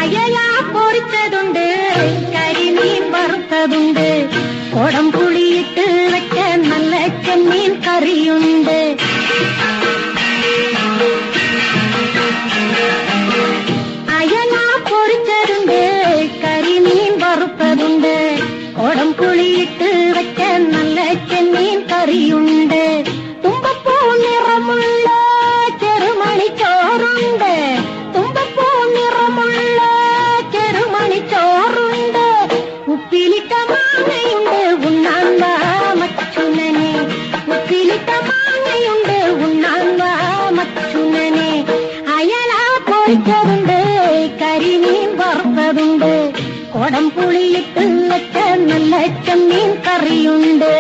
അയല പൊരിച്ചതുണ്ട്, കരിമീൻ വറുത്തതുണ്ട്, കൊടംപുളിയിട്ട് വെച്ച നല്ല ചെമ്മീൻ കറിയുണ്ട്. അയല പൊരിച്ചതുണ്ട്, കരിമീൻ വറുത്തതുണ്ട്, കൊടംപുളിയിട്ട് വെച്ച നല്ല ചെമ്മീൻ കറിയുണ്ട്. തുമ്പപ്പൂ നിറമുള്ള ചെറുമണിച്ചോറുണ്ട്, തുമ്പപ്പൂ നിറമുള്ള ചെറുമണിച്ചോറുണ്ട്. ഉപ്പിലിട്ട മാങ്ങയുണ്ട്, ഉണ്ണാൻ വാ മച്ചുനനെ, ഉപ്പിലിട്ട മാങ്ങയുണ്ട്, ഉണ്ണാൻ വാ മച്ചുനനെ. അയല പൊരിച്ചതുണ്ട്, കരിമീൻ വറുത്തതുണ്ട്, കൊടംപുളിയിട്ട് വെച്ച നല്ല ചെമ്മീൻ കറിയുണ്ട്.